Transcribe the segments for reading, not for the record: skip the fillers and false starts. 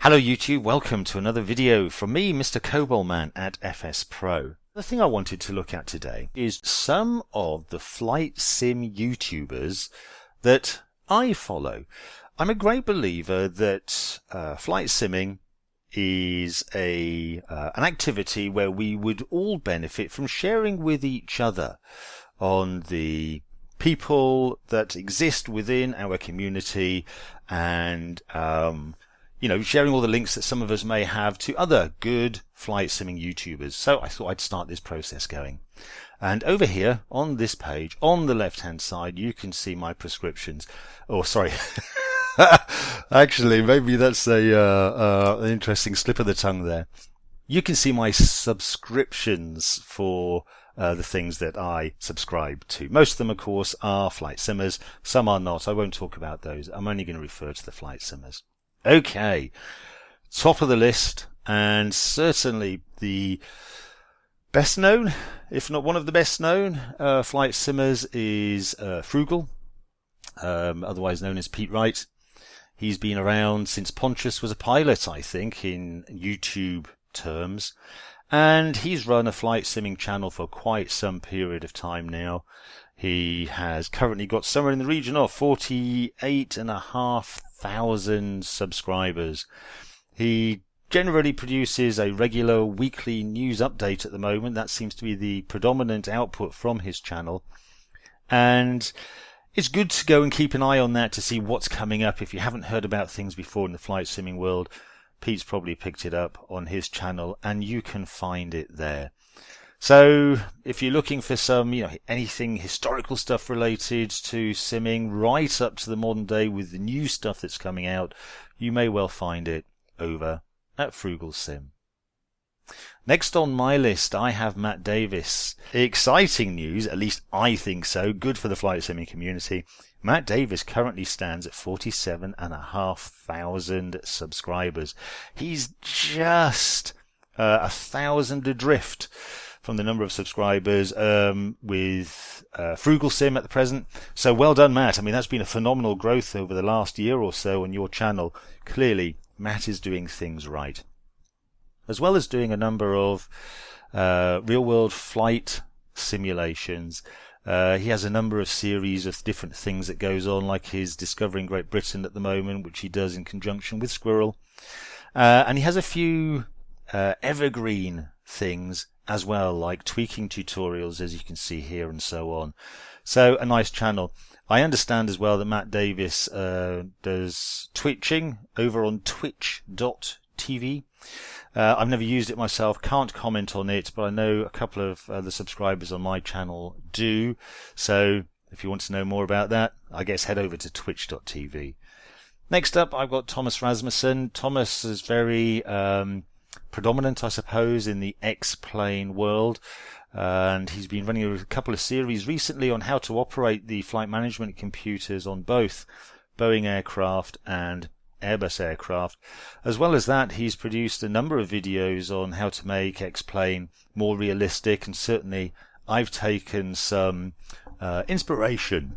Hello YouTube, welcome to another video from me, Mr. Cobalman at FS Pro. The thing I wanted to look at today is some of the flight sim YouTubers that I follow. I'm a great believer that flight simming is an activity where we would all benefit from sharing with each other on the people that exist within our community and sharing all the links that some of us may have to other good flight simming YouTubers. So I thought I'd start this process going. And over here on this page, on the left-hand side, you can see my prescriptions. Oh, sorry. Actually, maybe that's an interesting slip of the tongue there. You can see my subscriptions for the things that I subscribe to. Most of them, of course, are flight simmers. Some are not. I won't talk about those. I'm only going to refer to the flight simmers. Okay, top of the list, and certainly the best known, if not one of the best known, flight simmers is Froogle, otherwise known as Pete Wright. He's been around since Pontius was a pilot, I think, in YouTube terms, and he's run a flight simming channel for quite some period of time now. He has currently got somewhere in the region of 48,500 subscribers. He generally produces a regular weekly news update at the moment. That seems to be the predominant output from his channel. And it's good to go and keep an eye on that to see what's coming up. If you haven't heard about things before in the flight simming world, Pete's probably picked it up on his channel and you can find it there. So if you're looking for some, anything historical stuff related to simming right up to the modern day with the new stuff that's coming out, you may well find it over at Frugal Sim. Next on my list, I have Matt Davies. Exciting news, at least I think so. Good for the flight simming community. Matt Davies currently stands at 47,500 subscribers. He's just 1,000 adrift from the number of subscribers with Frugal Sim at the present. So well done, Matt. I mean, that's been a phenomenal growth over the last year or so on your channel. Clearly, Matt is doing things right. As well as doing a number of real-world flight simulations, he has a number of series of different things that goes on, like his Discovering Great Britain at the moment, which he does in conjunction with Squirrel. And he has a few evergreen things as well, like tweaking tutorials, as you can see here, and so on. So a nice channel. I understand as well that Matt Davies does twitching over on twitch.tv. I've never used it myself, can't comment on it, but I know a couple of the subscribers on my channel do. So if you want to know more about that, I guess head over to twitch.tv. Next up, I've got Thomas Rasmussen. Thomas is very predominant, I suppose, in the X-plane world, and he's been running a couple of series recently on how to operate the flight management computers on both Boeing aircraft and Airbus aircraft. As well as that, he's produced a number of videos on how to make X-plane more realistic, and certainly I've taken some inspiration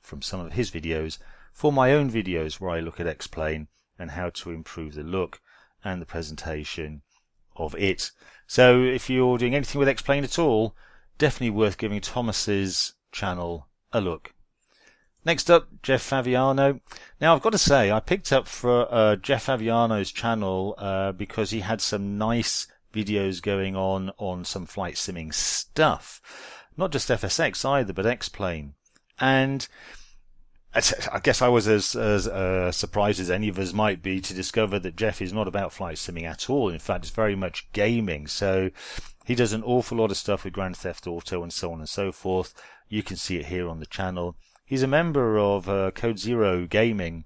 from some of his videos for my own videos where I look at X-plane and how to improve the look and the presentation of it. So if you're doing anything with X-plane at all, definitely worth giving Thomas's channel a look. Next up, Jeff Favignano. Now I've got to say, I picked up for Jeff Favignano's channel because he had some nice videos going on some flight simming stuff. Not just FSX either, but X-plane. And I guess I was as surprised as any of us might be to discover that Jeff is not about flight simming at all. In fact, it's very much gaming. So he does an awful lot of stuff with Grand Theft Auto and so on and so forth. You can see it here on the channel. He's a member of Code Zero Gaming,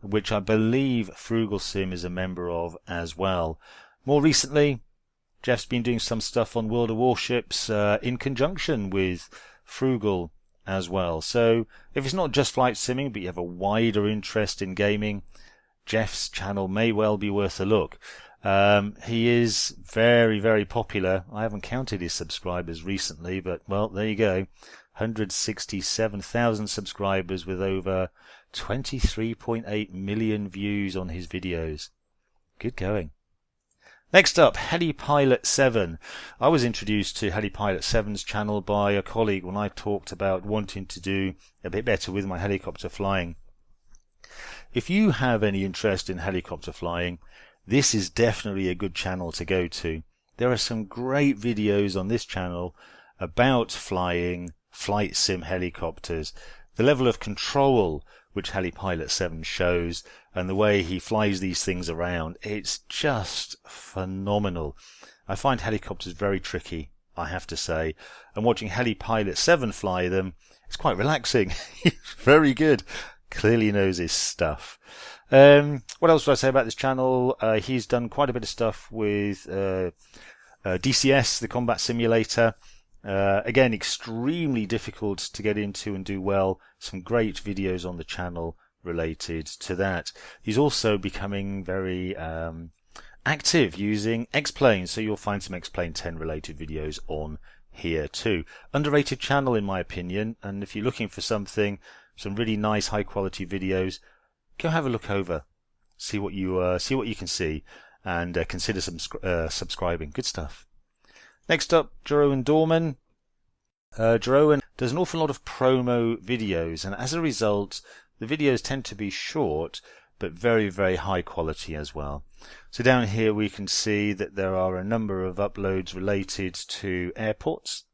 which I believe Frugal Sim is a member of as well. More recently, Jeff's been doing some stuff on World of Warships in conjunction with Froogle as well. So if it's not just flight simming, but you have a wider interest in gaming, Jeff's channel may well be worth a look. He is very, very popular. I haven't counted his subscribers recently, but well, there you go. 167,000 subscribers with over 23.8 million views on his videos. Good going. Next up, Heli Pilot 7. I was introduced to Heli Pilot 7's channel by a colleague when I talked about wanting to do a bit better with my helicopter flying. If you have any interest in helicopter flying, this is definitely a good channel to go to. There are some great videos on this channel about flying flight sim helicopters. The level of control which Heli Pilot 7 shows and the way he flies these things around, it's just phenomenal. I find helicopters very tricky, I have to say, and watching Heli Pilot 7 fly them, it's quite relaxing. He's very good. Clearly knows his stuff. What else do I say about this channel? He's done quite a bit of stuff with DCS, the combat simulator. Again, extremely difficult to get into and do well. Some great videos on the channel related to that. He's also becoming very active using X-Plane, so you'll find some X-Plane 10 related videos on here too. Underrated channel in my opinion, and if you're looking for some really nice high quality videos, go have a look over, see what you can see, and consider subscribing. Good stuff. Next up, Jeroen Doorman. Jeroen does an awful lot of promo videos, and as a result, the videos tend to be short, but very, very high quality as well. So down here we can see that there are a number of uploads related to airports,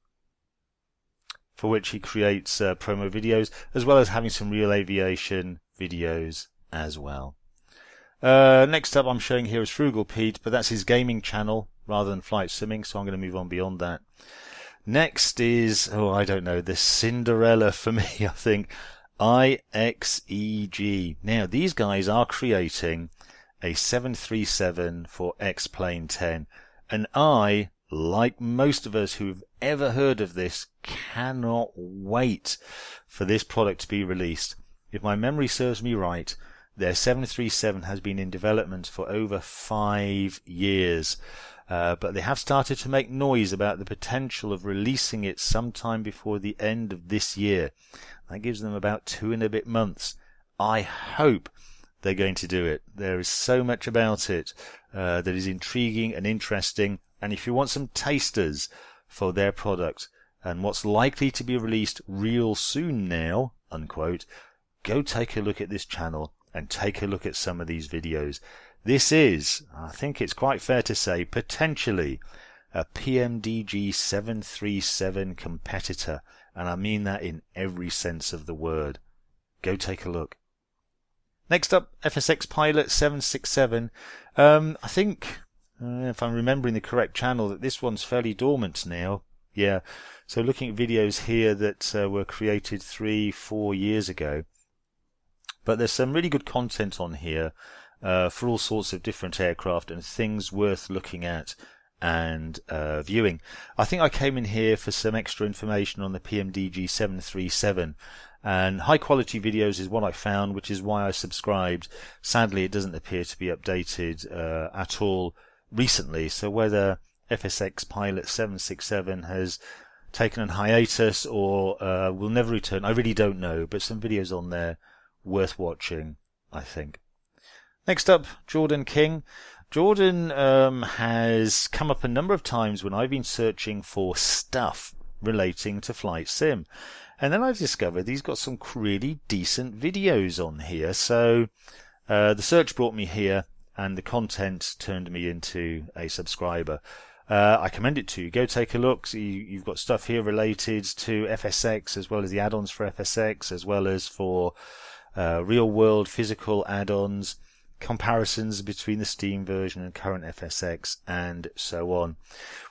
for which he creates promo videos, as well as having some real aviation videos as well. Next up I'm showing here is Frugal Pete, but that's his gaming channel rather than flight simming, so I'm going to move on beyond that. Next is, I don't know, the Cinderella for me, I think, IXEG. Now, these guys are creating a 737 for X-Plane 10, and I, like most of us who've ever heard of this, cannot wait for this product to be released. If my memory serves me right, their 737 has been in development for over 5 years. But they have started to make noise about the potential of releasing it sometime before the end of this year. That gives them about 2 and a bit months. I hope they're going to do it. There is so much about it that is intriguing and interesting. And if you want some tasters for their product and what's likely to be released real soon now, unquote, go take a look at this channel and take a look at some of these videos. This is, I think it's quite fair to say, potentially a PMDG 737 competitor, and I mean that in every sense of the word. Go take a look. Next up, FSX Pilot 767. I think, if I'm remembering the correct channel, that this one's fairly dormant now. Yeah, so looking at videos here that were created 3-4 years ago. But there's some really good content on here for all sorts of different aircraft and things worth looking at and viewing. I think I came in here for some extra information on the PMDG 737, and high quality videos is what I found, which is why I subscribed. Sadly, it doesn't appear to be updated at all recently, so whether FSX Pilot 767 has taken a hiatus or will never return, I really don't know, but some videos on there worth watching, I think. Next up, Jordan King. Jordan has come up a number of times when I've been searching for stuff relating to flight sim, and then I discovered he's got some really decent videos on here. So the search brought me here, and the content turned me into a subscriber. I commend it to you. Go take a look. You've got stuff here related to FSX, as well as the add-ons for FSX, as well as for real-world physical add-ons, comparisons between the Steam version and current FSX, and so on.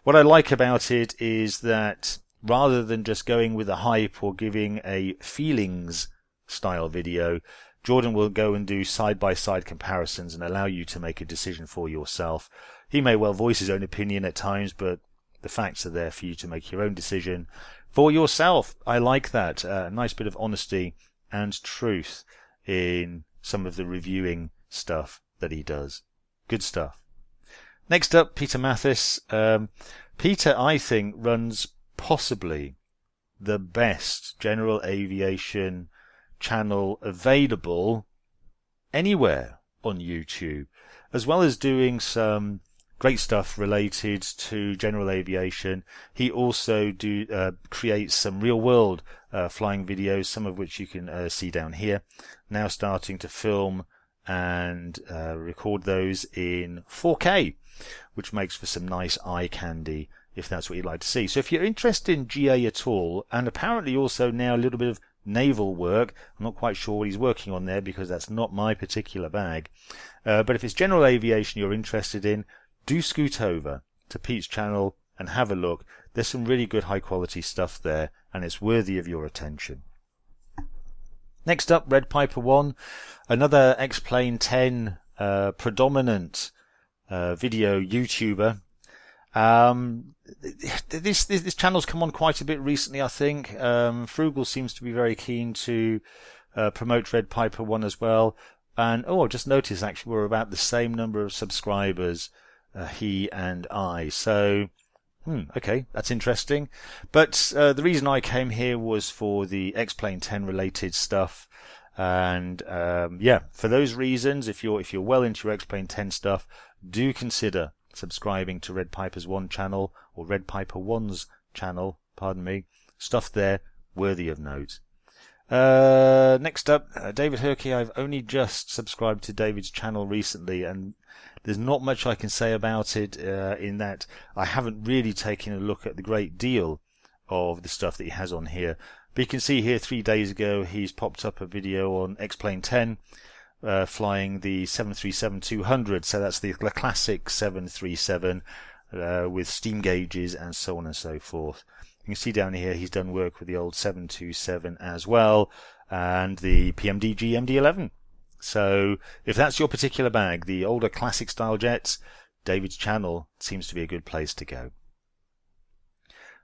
What I like about it is that rather than just going with a hype or giving a feelings style video, Jordan will go and do side-by-side comparisons and allow you to make a decision for yourself. He may well voice his own opinion at times, but the facts are there for you to make your own decision for yourself. I like that. A nice bit of honesty and truth in some of the reviewing stuff that he does. Good stuff. Next up, Peter Mathis. Peter, I think, runs possibly the best general aviation channel available anywhere on YouTube. as well as doing some great stuff related to general aviation, he also creates some real-world flying videos, some of which you can see down here. Now starting to film and record those in 4K, which makes for some nice eye candy if that's what you'd like to see. So if you're interested in GA at all, and apparently also now a little bit of naval work, I'm not quite sure what he's working on there because that's not my particular bag, but if it's general aviation you're interested in, do scoot over to Pete's channel and have a look. There's some really good high quality stuff there and it's worthy of your attention. Next up, Red Piper 1, another X-Plane 10 predominant video YouTuber. This channel's come on quite a bit recently, I think. Froogle seems to be very keen to promote Red Piper 1 as well. And I just noticed actually we're about the same number of subscribers, he and I. So, okay, that's interesting. But the reason I came here was for the X-Plane 10 related stuff. And yeah, for those reasons, if you're well into your X-Plane 10 stuff, do consider subscribing to Red Piper's 1 channel, or Red Piper 1's channel, pardon me. Stuff there worthy of note. Next up, David Herky. I've only just subscribed to David's channel recently, and there's not much I can say about it in that I haven't really taken a look at the great deal of the stuff that he has on here. But you can see here 3 days ago he's popped up a video on X-Plane 10 flying the 737-200, so that's the classic 737 with steam gauges and so on and so forth. You can see down here he's done work with the old 727 as well and the PMDG MD-11. So if that's your particular bag, the older classic style jets, David's channel seems to be a good place to go.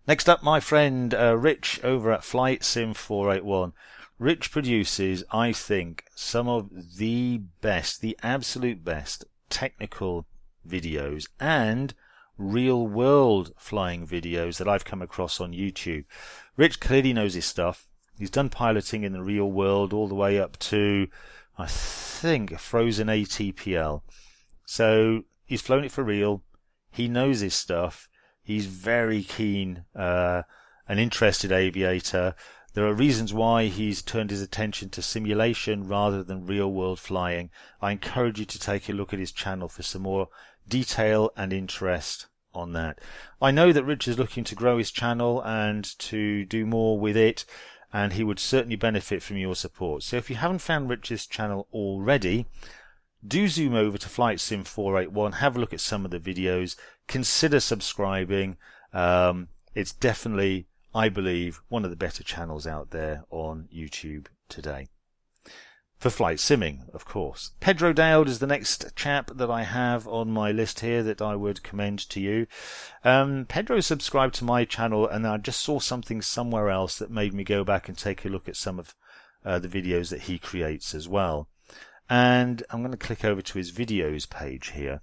Next up, my friend Rich over at Flight Sim 481. Rich produces, I think, some of the best, the absolute best technical videos and real world flying videos that I've come across on YouTube. Rich clearly knows his stuff. He's done piloting in the real world all the way up to, I think, frozen ATPL. So he's flown it for real. He knows his stuff. He's very keen, an interested aviator. There are reasons why he's turned his attention to simulation rather than real world flying. I encourage you to take a look at his channel for some more detail and interest on that. I know that Rich is looking to grow his channel and to do more with it, and he would certainly benefit from your support. So if you haven't found Rich's channel already, do zoom over to Flight Sim 481, have a look at some of the videos, consider subscribing. It's definitely, I believe, one of the better channels out there on YouTube today. For flight simming, of course. Pedrodowd is the next chap that I have on my list here that I would commend to you. Pedro subscribed to my channel and I just saw something somewhere else that made me go back and take a look at some of the videos that he creates as well. And I'm going to click over to his videos page here.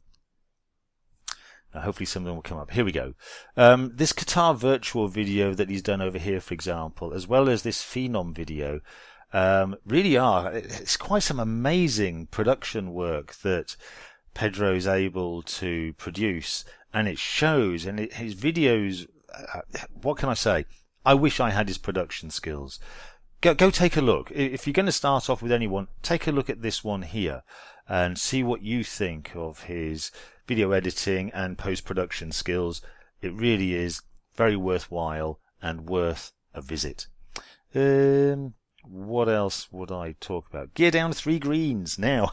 Hopefully some of them will come up. Here we go. This Qatar virtual video that he's done over here, for example, as well as this Phenom video, really it's quite some amazing production work that Pedro's able to produce, and it shows, and his videos, what can I say? I wish I had his production skills. Go take a look. If you're going to start off with anyone, take a look at this one here and see what you think of his video editing and post-production skills. It really is very worthwhile and worth a visit. What else would I talk about? GearDown ThreeGreens now.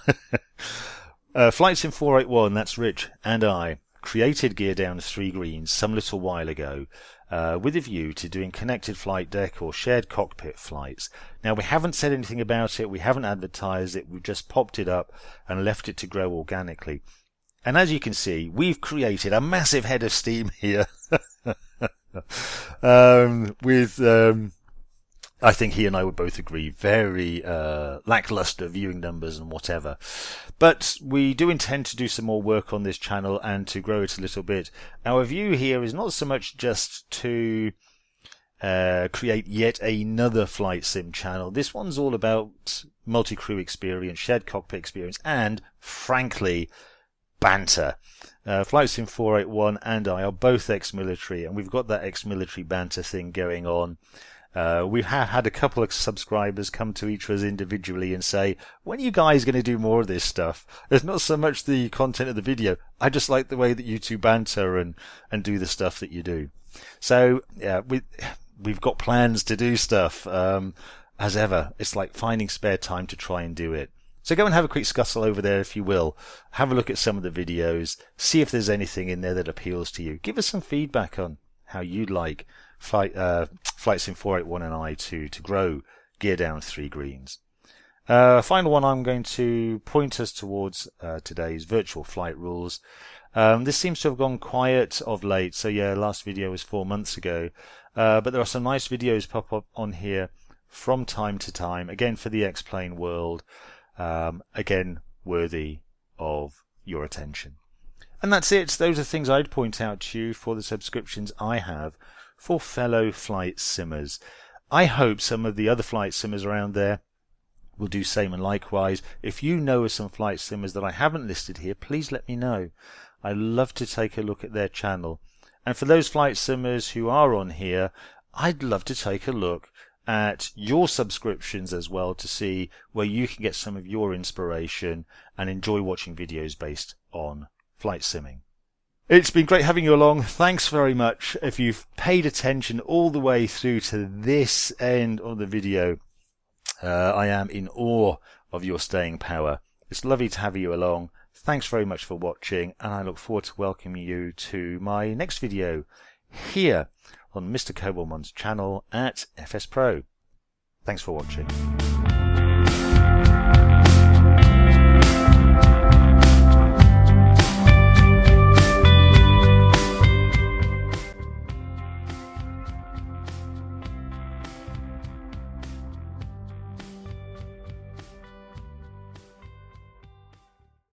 Flight Sim 481, that's Rich and I, created GearDown ThreeGreens some little while ago with a view to doing connected flight deck or shared cockpit flights. Now, we haven't said anything about it, we haven't advertised it, we've just popped it up and left it to grow organically. And as you can see, we've created a massive head of steam here with, I think he and I would both agree, very lackluster viewing numbers and whatever. But we do intend to do some more work on this channel and to grow it a little bit. Our view here is not so much just to create yet another flight sim channel. This one's all about multi-crew experience, shared cockpit experience, and frankly, banter. Flight Sim 481 and I are both ex-military, and we've got that ex-military banter thing going on. We have had a couple of subscribers come to each of us individually and say, when are you guys going to do more of this stuff? It's not so much the content of the video. I just like the way that you two banter and do the stuff that you do. So, yeah, we've got plans to do stuff. As ever, it's like finding spare time to try and do it. So go and have a quick scuffle over there if you will. Have a look at some of the videos. See if there's anything in there that appeals to you. Give us some feedback on how you'd like Flight Sim 481 and I to grow GearDown ThreeGreens. Final one, I'm going to point us towards today's virtual flight rules. This seems to have gone quiet of late. So yeah, last video was 4 months ago. But there are some nice videos pop up on here from time to time. Again, for the X-Plane world. Again, worthy of your attention. And that's it. Those are things I'd point out to you for the subscriptions I have for fellow flight simmers. I hope some of the other flight simmers around there will do same and likewise. If you know of some flight simmers that I haven't listed here, please let me know. I love to take a look at their channel. And for those flight simmers who are on here, I'd love to take a look at your subscriptions as well to see where you can get some of your inspiration and enjoy watching videos based on flight simming. It's been great having you along. Thanks very much. If you've paid attention all the way through to this end of the video, I am in awe of your staying power. It's lovely to have you along. Thanks very much for watching, and I look forward to welcoming you to my next video here on Mr. Cobbleman's channel at FS Pro. Thanks for watching.